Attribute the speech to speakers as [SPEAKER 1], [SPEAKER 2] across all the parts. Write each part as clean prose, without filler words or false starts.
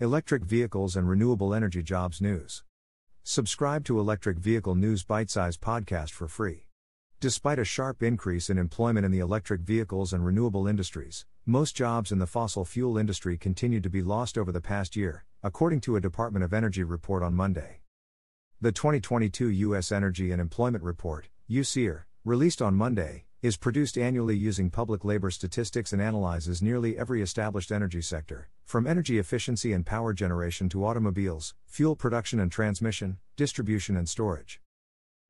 [SPEAKER 1] Electric Vehicles and Renewable Energy Jobs News. Subscribe to Electric Vehicle News Bite-Size Podcast for free. Despite a sharp increase in employment in the electric vehicles and renewable industries, most jobs in the fossil fuel industry continued to be lost over the past year, according to a Department of Energy report on Monday. The 2022 U.S. Energy and Employment Report, USER, released on Monday, is produced annually using public labor statistics and analyzes nearly every established energy sector, from energy efficiency and power generation to automobiles, fuel production and transmission, distribution and storage.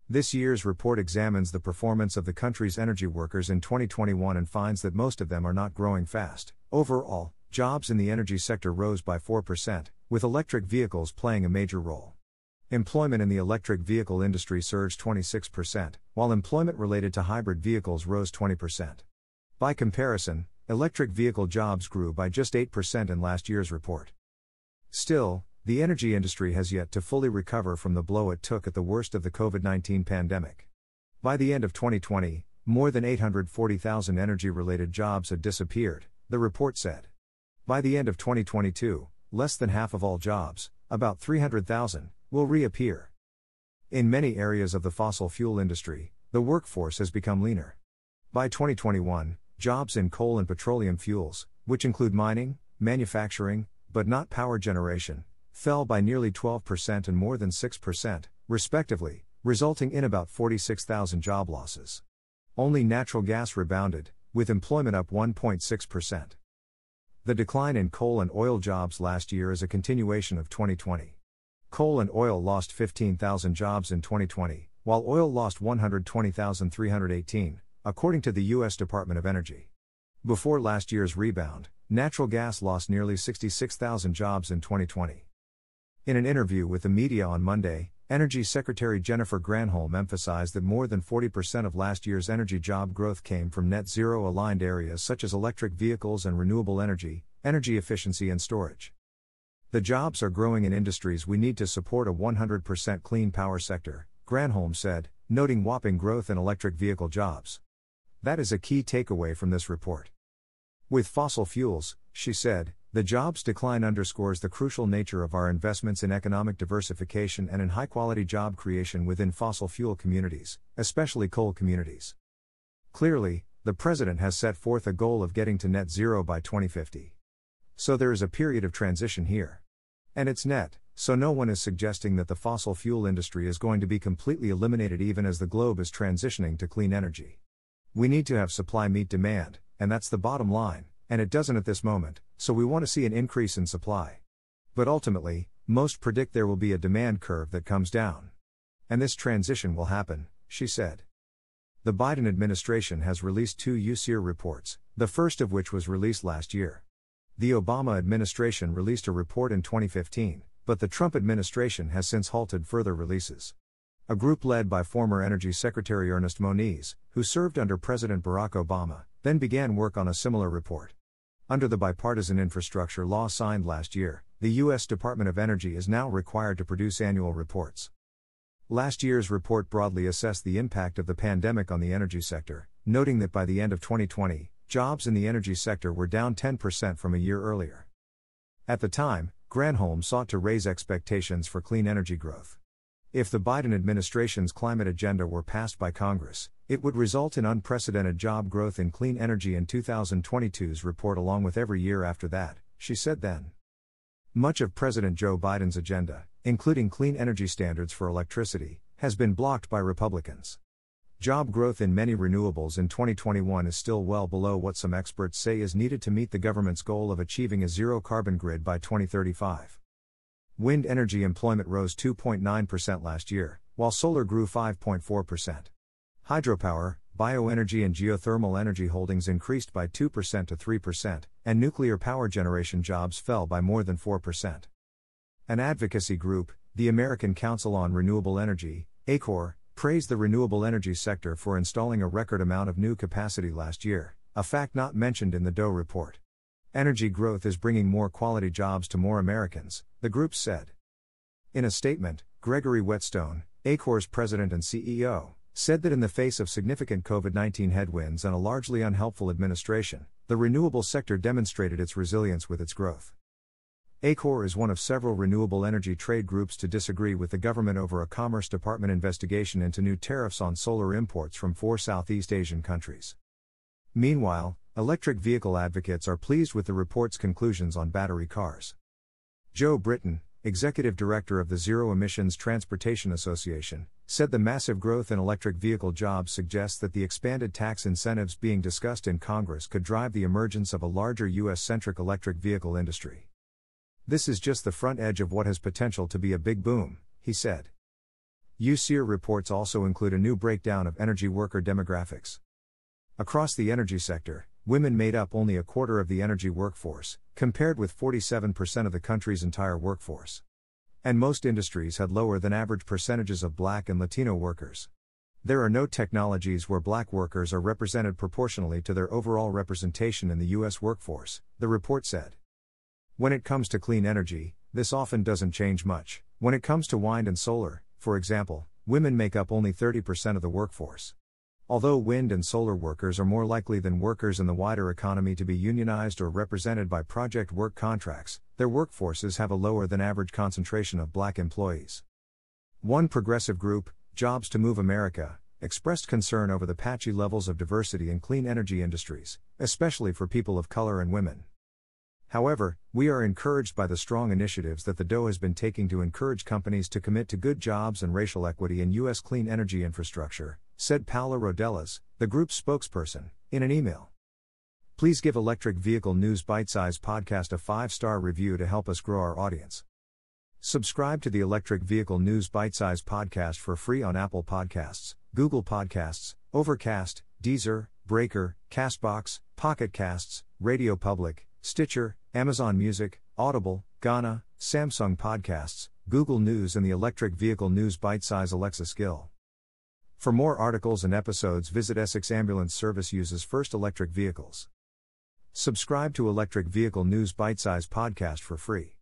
[SPEAKER 1] This year's report examines the performance of the country's energy workers in 2021 and finds that most of them are not growing fast. Overall, jobs in the energy sector rose by 4%, with electric vehicles playing a major role. Employment in the electric vehicle industry surged 26%, while employment related to hybrid vehicles rose 20%. By comparison, electric vehicle jobs grew by just 8% in last year's report. Still, the energy industry has yet to fully recover from the blow it took at the worst of the COVID-19 pandemic. By the end of 2020, more than 840,000 energy-related jobs had disappeared, the report said. By the end of 2022, less than half of all jobs, about 300,000, will reappear. In many areas of the fossil fuel industry, the workforce has become leaner. By 2021, jobs in coal and petroleum fuels, which include mining, manufacturing, but not power generation, fell by nearly 12% and more than 6%, respectively, resulting in about 46,000 job losses. Only natural gas rebounded, with employment up 1.6%. The decline in coal and oil jobs last year is a continuation of 2020. Coal and oil lost 15,000 jobs in 2020, while oil lost 120,318, according to the U.S. Department of Energy. Before last year's rebound, natural gas lost nearly 66,000 jobs in 2020. In an interview with the media on Monday, Energy Secretary Jennifer Granholm emphasized that more than 40% of last year's energy job growth came from net zero-aligned areas such as electric vehicles and renewable energy, energy efficiency and storage. The jobs are growing in industries we need to support a 100% clean power sector, Granholm said, noting whopping growth in electric vehicle jobs. That is a key takeaway from this report. With fossil fuels, she said, the jobs decline underscores the crucial nature of our investments in economic diversification and in high-quality job creation within fossil fuel communities, especially coal communities. Clearly, the president has set forth a goal of getting to net zero by 2050. So there is a period of transition here. And it's net, so no one is suggesting that the fossil fuel industry is going to be completely eliminated even as the globe is transitioning to clean energy. We need to have supply meet demand, and that's the bottom line, and it doesn't at this moment, so we want to see an increase in supply. But ultimately, most predict there will be a demand curve that comes down. And this transition will happen, she said. The Biden administration has released 2 USER reports, the first of which was released last year. The Obama administration released a report in 2015, but the Trump administration has since halted further releases. A group led by former Energy Secretary Ernest Moniz, who served under President Barack Obama, then began work on a similar report. Under the bipartisan infrastructure law signed last year, the U.S. Department of Energy is now required to produce annual reports. Last year's report broadly assessed the impact of the pandemic on the energy sector, noting that by the end of 2020, jobs in the energy sector were down 10% from a year earlier. At the time, Granholm sought to raise expectations for clean energy growth. If the Biden administration's climate agenda were passed by Congress, it would result in unprecedented job growth in clean energy in 2022's report along with every year after that, she said then. Much of President Joe Biden's agenda, including clean energy standards for electricity, has been blocked by Republicans. Job growth in many renewables in 2021 is still well below what some experts say is needed to meet the government's goal of achieving a zero-carbon grid by 2035. Wind energy employment rose 2.9% last year, while solar grew 5.4%. Hydropower, bioenergy and geothermal energy holdings increased by 2% to 3%, and nuclear power generation jobs fell by more than 4%. An advocacy group, the American Council on Renewable Energy, ACORE, praised the renewable energy sector for installing a record amount of new capacity last year, a fact not mentioned in the DOE report. Energy growth is bringing more quality jobs to more Americans, the group said. In a statement, Gregory Whetstone, ACORE's president and CEO, said that in the face of significant COVID-19 headwinds and a largely unhelpful administration, the renewable sector demonstrated its resilience with its growth. ACOR is one of several renewable energy trade groups to disagree with the government over a Commerce Department investigation into new tariffs on solar imports from 4 Southeast Asian countries. Meanwhile, electric vehicle advocates are pleased with the report's conclusions on battery cars. Joe Britton, executive director of the Zero Emissions Transportation Association, said the massive growth in electric vehicle jobs suggests that the expanded tax incentives being discussed in Congress could drive the emergence of a larger U.S.-centric electric vehicle industry. This is just the front edge of what has potential to be a big boom, he said. USEER reports also include a new breakdown of energy worker demographics. Across the energy sector, women made up only a quarter of the energy workforce, compared with 47% of the country's entire workforce. And most industries had lower than average percentages of Black and Latino workers. There are no technologies where Black workers are represented proportionally to their overall representation in the U.S. workforce, the report said. When it comes to clean energy, this often doesn't change much. When it comes to wind and solar, for example, women make up only 30% of the workforce. Although wind and solar workers are more likely than workers in the wider economy to be unionized or represented by project work contracts, their workforces have a lower than average concentration of Black employees. One progressive group, Jobs to Move America, expressed concern over the patchy levels of diversity in clean energy industries, especially for people of color and women. However, we are encouraged by the strong initiatives that the DOE has been taking to encourage companies to commit to good jobs and racial equity in U.S. clean energy infrastructure, said Paula Rodelas, the group's spokesperson, in an email. Please give Electric Vehicle News Bite-Size Podcast a 5-star review to help us grow our audience. Subscribe to the Electric Vehicle News Bite-Size Podcast for free on Apple Podcasts, Google Podcasts, Overcast, Deezer, Breaker, Castbox, Pocket Casts, Radio Public, Stitcher, Amazon Music, Audible, Gaana, Samsung Podcasts, Google News and the Electric Vehicle News Bite-Size Alexa skill. For more articles and episodes, visit Essex Ambulance Service uses first electric vehicles. Subscribe to Electric Vehicle News Bite-Size Podcast for free.